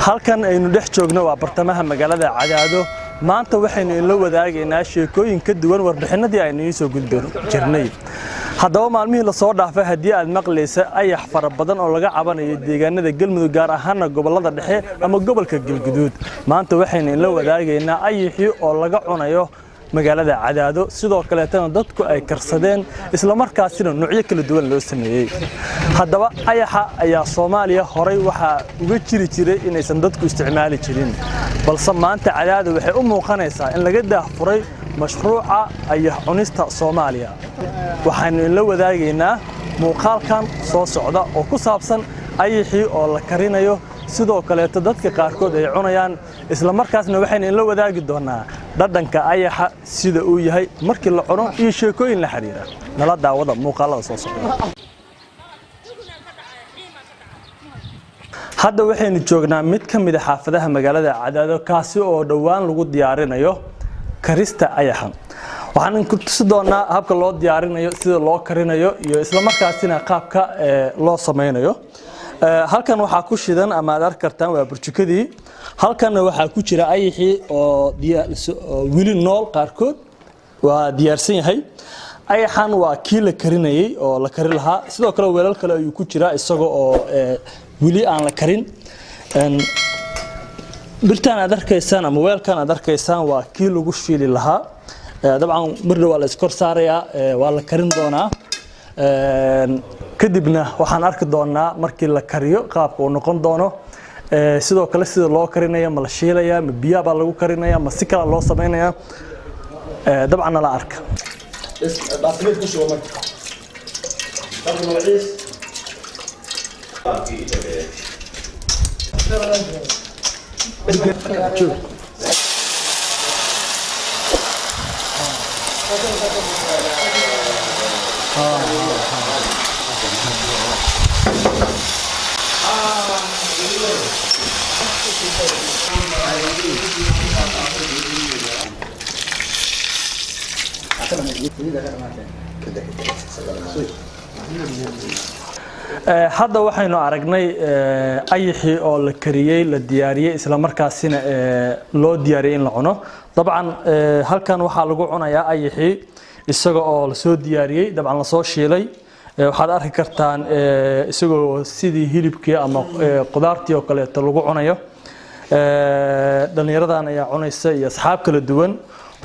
halkan aynu dhex joogno waa bartamaha magaalada Cadaado maanta waxaynu la wadaagaynaa sheekooyin ka duwan warbixinadii aynu soo gudbin jirnay haddaba maalmihii la soo dhaafay hadii aad maqlaysa ayax fara badan oo laga cabanayo deegaanada Galmudug gaar ahaan gobolada dhexe ama gobolka Galgaduud maanta waxaynu la wadaagaynaa ayaxii oo laga cunayo magaalada Cadaado sidoo kale tan dadku ay karsadeen isla markaasina noocyo kala duwan loo sameeyay haddaba ayaxa ayaa Soomaaliya horay waxa uga jiri jiray inaysan dadku isticmaali jirin balse maanta Cadaado waxay u muuqanaysaa in laga daahfuray mashruuca ayax cunista Soomaaliya waxaanu la wadaagaynaa muuqaalkan soo socda oo ku saabsan ayaxii oo la karinayo sidoo kale dadka qaarkood ay cunayaan isla markaasna waxaynu la wadaagi doonaa dhadhanka ayaxa sida uu yahay markii la cuno iyo sheekooyin la xiriira nala daawada muuqaalada soo socda hadda waxaynu joognaa mid ka mid ah xaafadaha magaalada Cadaado kaasi oo dhawaan lagu diyaarinayo karista ayaxa waxaan ku tusi doonaa habka loo diyaarinayo sida loo karinayo iyo isla markaasina qaabka loo sameeyo halkan waxa ku shidan ama aad arki kartaan waa burjukadii halkan waxa ku jira ayaxii oo wili nool qaarkood waa diyaarsan yahay ayaxan waa kii la karinayay oo la kari lahaa sidoo kale weelal kale ayuu ku jira isaga oo wili aan la karin birtaan aad arkaysaan ama weelkan aad arkaysaan waa kii lagu shiili lahaa dabcan birna waa la iskor saarayaa waa la karin doonaa kadibna waxaan arki doonaa markii la kariyo qaabka uu noqon doono sidoo kale sida loo karinayo ma la shiilaya ma biyo baa lagu karinaya ma si kala loo sameeynaya dabcan la arka baasmid ku soo marka dabcan waliis hadda waxaynu aragnay ayaxii oo la kariyay la diyaariyay isla markaasina loo diyaariyay in la cuno dabcan halkan waxa lagu cunayaa ayaxii isaga oo la soo diyaariyay dabcan la soo shiilay waxaad arki kartaan isagoo sidii hilibkii ama qudaartii oo kale lagu cunayo dhalinyaradan ayaa cunaysa iyo asxaab kala duwan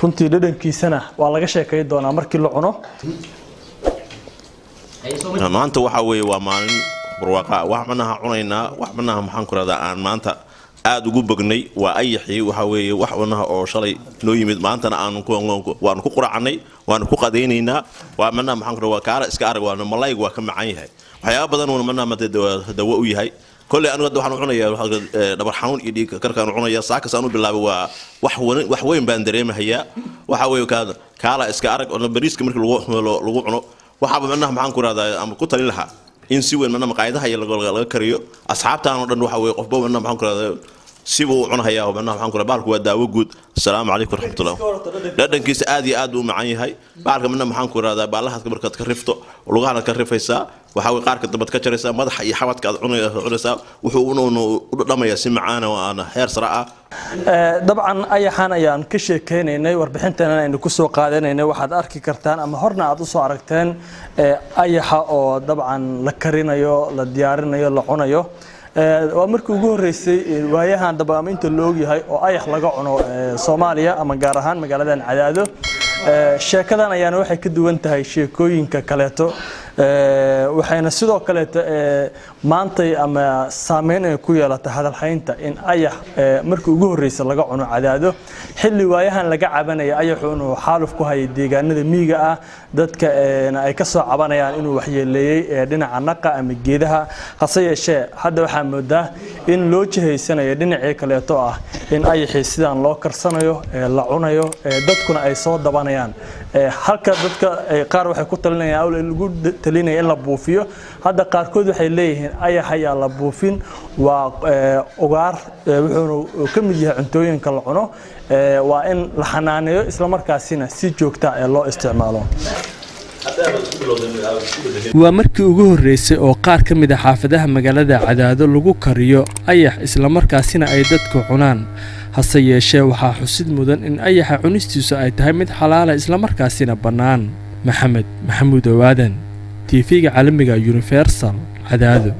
runtii dhadhankiisana waa laga sheekay doonaa markii la cuno maanta waxa weeye waa maalin barwaaqo wax manaha cunaynaa wax manaha maxaan ku radaa aan maanta aad ugu bognay waa ayaxii waxa weeye wax manaha oo shalay noo yimid maantana aan ku quraacnay waan ku qadaynaynaa waa manaha maxaan ku radaa kaala iska arag waa malaygu waa ka macaan yahay waxyaabo badan oo manaha dawo u yahay كل أنا قد وحنا عنايا دبر حنون يديك كركان عنايا ساكس أنا بالله وحوين باندريم هي وحوي كذا كالا إسكارك ولا بريس كمرك لغو عنو وحاب منها معان كرا هذا أم كتر لها إن سوى منها مقاعدها هي اللي كريو أصحاب تاعنا ودن وحوي قفبوا منها معان كرا سيبوا عنها هي ومنها معان كرا بارك ودا وجود السلام عليكم ورحمة الله لأن كيس آدي معي هاي بارك منها معان كرا هذا بالله كبرك تكرفته ولغانا كرفيسا وحاول قارك تبت كجريسا مدح يحوت كعنيسا وحوونه لما يسمعنا وأنا حير صراحة طبعا أي حان أيام كشيء كيني وربحنتنا إنه كسو قادنا إنه واحد أركي كرتان أما هرنا عطوسو عركتان أي حا طبعا لكرينا يو لديارنا يو لعنا يو ومركو جور رئيسي وياهان طبعا أنت اللوجي هاي أو أي حلقة عنو صوماليا أما جارهان مجالدان عدادو sheekadan ayaan waxay ka duwan tahay sheekooyinka kaleeto waxayna sidoo kale maanta ama saameyn ay ku yeelatay hadal haynta in ayax markii ugu horeysay laga cuno Cadaado xilli waayahan laga cabanaya ayaxu inuu xaaluf ku hayay deegaanada miyiga ah dadka ay ka soo cabanayaan inuu waxyeeleeyay dhinaca naqa ama geedaha hase yeeshee hadda waxa moodaa in loo jihaysanayo dhinacii kaleeto ah in ayaxii sidaan loo karsanayo la cunayo dadkuna ay soo dabanayaan halka dadka qaar waxay ku talinayaan awl lagu talinaya in la buufiyo hadda qaarkood waxay leeyihiin ayax ayaa la buufin waa ugaar wuxuu ka mid yahay cuntooyinka la cuno waa in la xanaaneeyo isla markaasina si joogto ah loo isticmaalo waa markii ugu horeysay oo qaar ka mid ah xaafadaha magaalada Cadaado lagu kariyo ayax isla markaasina ay dadku cunaan hase yeeshee waxaa xusid mudan in ayaxa cunistiisu ay tahay mid xalaal ah isla markaasina bannaan maxamuud owaadan TV-ga caalamiga Universal Cadaado